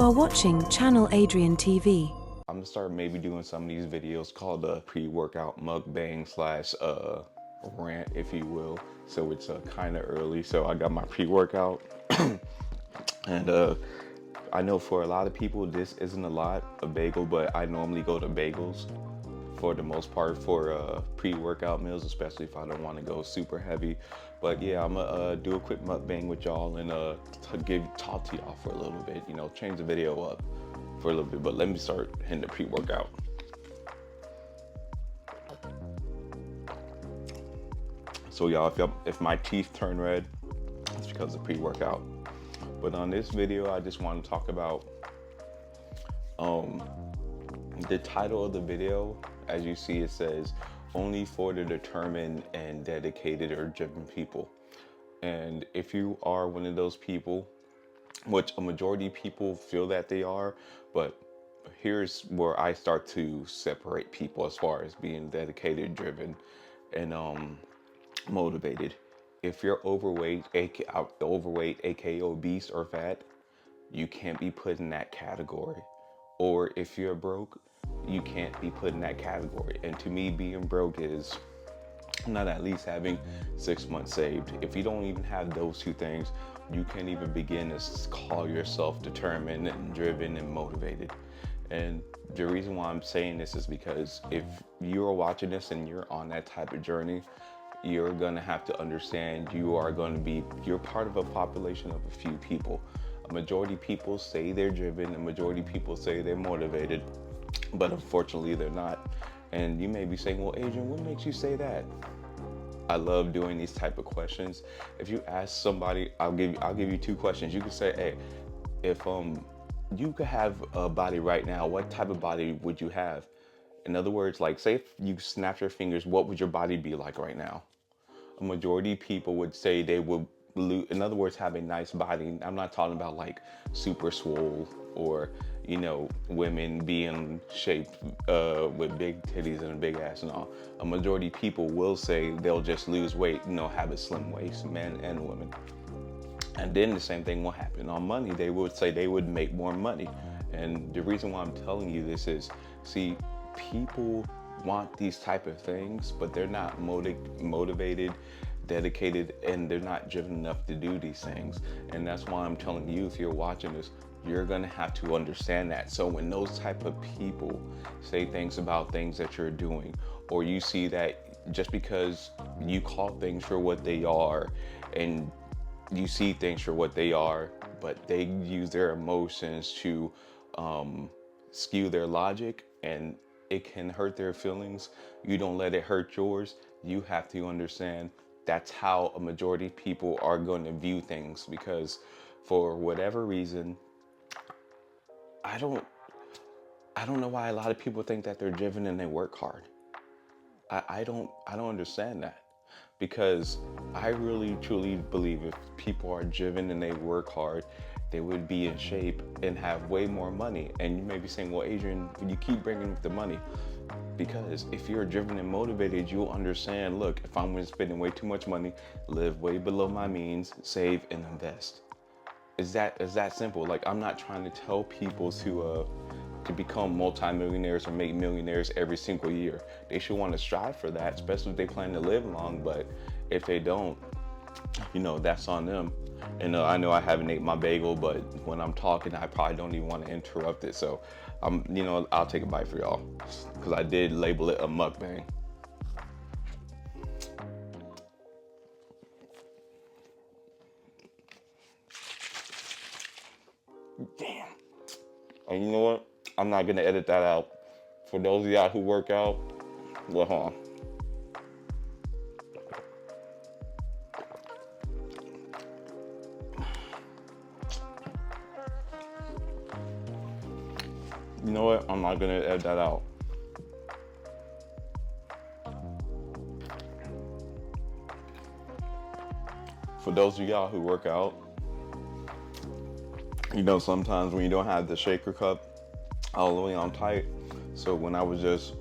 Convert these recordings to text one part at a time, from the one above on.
are watching Channel Adrian TV. I'm gonna start maybe doing some of these videos called a pre-workout mukbang slash rant, if you will. So it's kind of early. So I got my pre-workout, and I know for a lot of people this isn't a lot, a bagel, but I normally go to bagels for the most part for pre-workout meals, especially if I don't want to go super heavy. But yeah, I'm gonna do a quick mukbang with y'all and talk to y'all for a little bit, you know, change the video up for a little bit. But let me start hitting the pre-workout. So y'all, if my teeth turn red, it's because of pre-workout. But on this video, I just want to talk about the title of the video. As you see, it says only for the determined and dedicated or driven people. And if you are one of those people, which a majority of people feel that they are, but here's where I start to separate people as far as being dedicated, driven, and motivated. If you're overweight, aka obese or fat, you can't be put in that category. Or if you're broke, you can't be put in that category. And to me, being broke is not at least having 6 months saved. If you don't even have those two things, you can't even begin to call yourself determined and driven and motivated. And the reason why I'm saying this is because if you're watching this and you're on that type of journey, you're gonna have to understand you're part of a population of a few people. A majority of people say they're driven, a majority of people say they're motivated, but unfortunately they're not. And you may be saying, well, Adrian, what makes you say that? I love doing these type of questions. If you ask somebody, I'll give you two questions. You can say, hey, if you could have a body right now, what type of body would you have? In other words, like say if you snap your fingers, what would your body be like right now? A majority of people would say they would in other words, have a nice body. I'm not talking about like super swole or, you know, women being shaped with big titties and a big ass and all. A majority of people will say they'll just lose weight, you know, have a slim waist, men and women. And then the same thing will happen on money. They would say they would make more money. And the reason why I'm telling you this is, see, people want these type of things, but they're not motivated, dedicated, and they're not driven enough to do these things. And that's why I'm telling you, if you're watching this, you're gonna have to understand that. So when those type of people say things about things that you're doing, or you see that just because you call things for what they are and you see things for what they are, but they use their emotions to skew their logic, and it can hurt their feelings. You don't let it hurt yours. You have to understand that's how a majority of people are going to view things, because for whatever reason, I don't know why a lot of people think that they're driven and they work hard. I don't understand that, because I really truly believe if people are driven and they work hard, they would be in shape and have way more money. And you may be saying, well, Adrian, you keep bringing up the money. Because if you're driven and motivated, you'll understand, look, if I'm spending way too much money, live way below my means, save and invest. It's that simple. Like, I'm not trying to tell people to become multimillionaires or make millionaires every single year. They should want to strive for that, especially if they plan to live long. But if they don't, you know, that's on them. And I know I haven't ate my bagel, but when I'm talking, I probably don't even want to interrupt it. So I'll take a bite for y'all, because I did label it a mukbang. Damn. And you know what? I'm not gonna edit that out. For those of y'all who work out, well, hold on. You know what? I'm not gonna edit that out. For those of y'all who work out, you know, sometimes when you don't have the shaker cup all the way on tight, so when I was just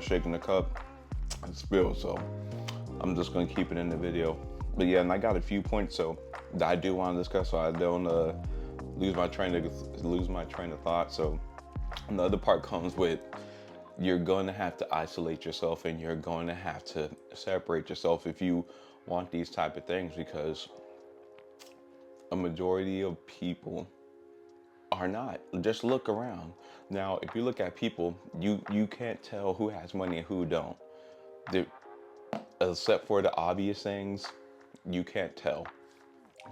shaking the cup, it spilled. So I'm just gonna keep it in the video. But yeah, and I got a few points so that I do want to discuss, so I don't lose my train of thought. So the other part comes with, you're going to have to isolate yourself, and you're going to have to separate yourself if you want these type of things, because a majority of people are not. Just look around. Now, if you look at people, you can't tell who has money and who don't. The, except for the obvious things, you can't tell.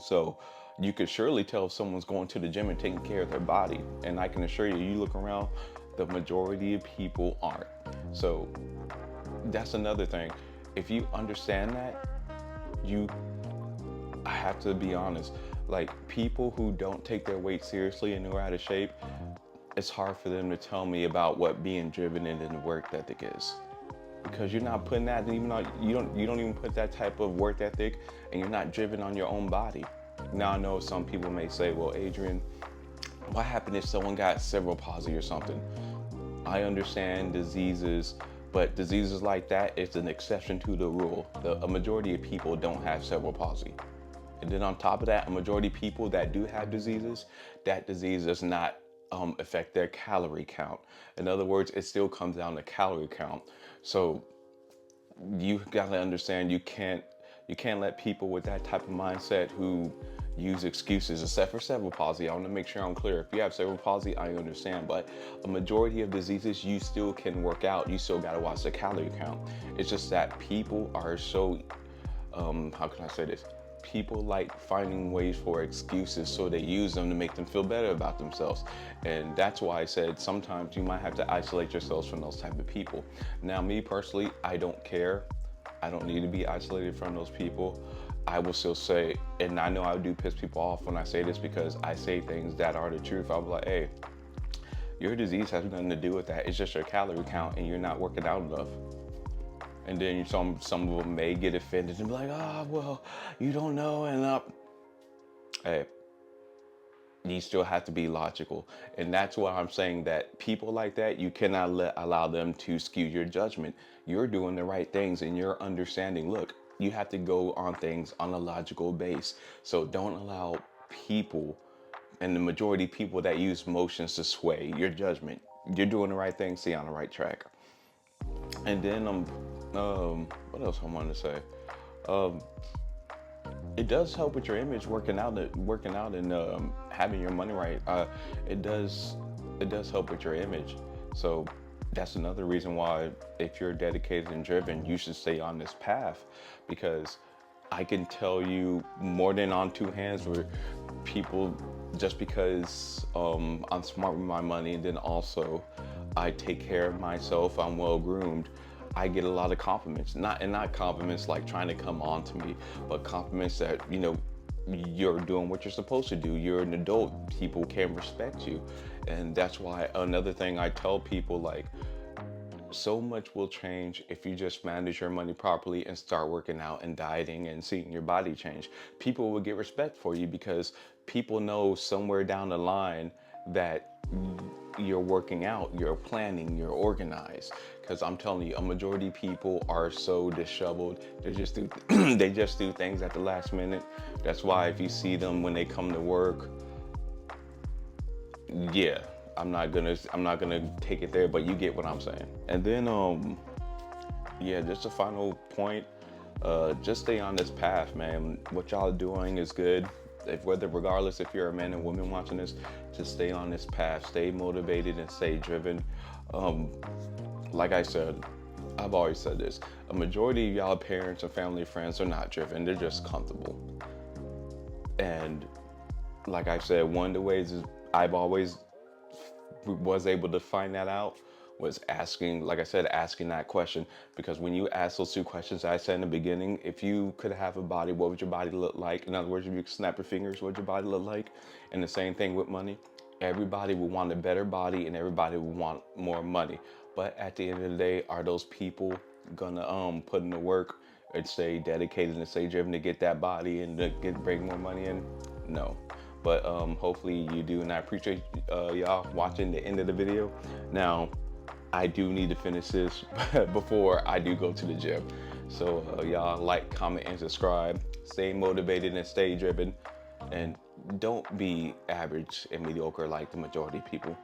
So you could surely tell if someone's going to the gym and taking care of their body. And I can assure you, you look around, the majority of people aren't. So that's another thing. If you understand that, I have to be honest, like, people who don't take their weight seriously and who are out of shape, it's hard for them to tell me about what being driven into the work ethic is. Because you're not putting that, even though you don't even put that type of work ethic, and you're not driven on your own body. Now, I know some people may say, well, Adrian, what happened if someone got cerebral palsy or something? I understand diseases, but diseases like that is an exception to the rule. A majority of people don't have cerebral palsy. And then on top of that, a majority of people that do have diseases, that disease does not affect their calorie count. In other words, it still comes down to calorie count. So you gotta understand, you can't let people with that type of mindset who use excuses, except for cerebral palsy. I want to make sure I'm clear. If you have cerebral palsy, I understand, but a majority of diseases, you still can work out. You still gotta watch the calorie count. It's just that people are so, how can I say this? People like finding ways for excuses, so they use them to make them feel better about themselves. And that's why I said sometimes you might have to isolate yourselves from those type of people. Now, me personally, I don't care. I don't need to be isolated from those people. I will still say, and I know I do piss people off when I say this, because I say things that are the truth. I'll be like, hey, your disease has nothing to do with that. It's just your calorie count, and you're not working out enough. And then some of them may get offended and be like, oh, well, you don't know. And hey, you still have to be logical. And that's why I'm saying that people like that, you cannot allow them to skew your judgment. You're doing the right things, and you're understanding. Look, you have to go on things on a logical base. So don't allow people, and the majority of people that use emotions, to sway your judgment. You're doing the right thing, stay on the right track. And then what else I wanted to say? It does help with your image, working out and having your money right. It does help with your image. So that's another reason why, if you're dedicated and driven, you should stay on this path, because I can tell you more than on two hands where people, just because I'm smart with my money, and then also I take care of myself, I'm well groomed, I get a lot of compliments. Not compliments like trying to come on to me, but compliments that, you're doing what you're supposed to do. You're an adult. People can respect you. And that's why another thing I tell people, like, so much will change if you just manage your money properly and start working out and dieting and seeing your body change. People will get respect for you, because people know somewhere down the line that you're working out, you're planning, you're organized. Because I'm telling you, a majority of people are so disheveled. They just do they just do things at the last minute. That's why if you see them when they come to work, yeah, I'm not gonna take it there, but you get what I'm saying. And then yeah, just a final point, just stay on this path, man. What y'all are doing is good. Regardless if you're a man and woman watching this, just stay on this path, stay motivated and stay driven. Like I said, I've always said this, a majority of y'all parents and family friends are not driven, they're just comfortable. And like I said, one of the ways is I've always was able to find that out was asking, like I said, asking that question. Because when you ask those two questions I said in the beginning, if you could have a body, what would your body look like? In other words, if you could snap your fingers, what would your body look like? And the same thing with money. Everybody would want a better body, and everybody would want more money. But at the end of the day, are those people gonna put in the work and stay dedicated and stay driven to get that body and to bring more money in? No. But hopefully you do, and I appreciate y'all watching the end of the video. Now, I do need to finish this before I do go to the gym. So y'all like, comment, and subscribe. Stay motivated and stay driven. And don't be average and mediocre like the majority of people.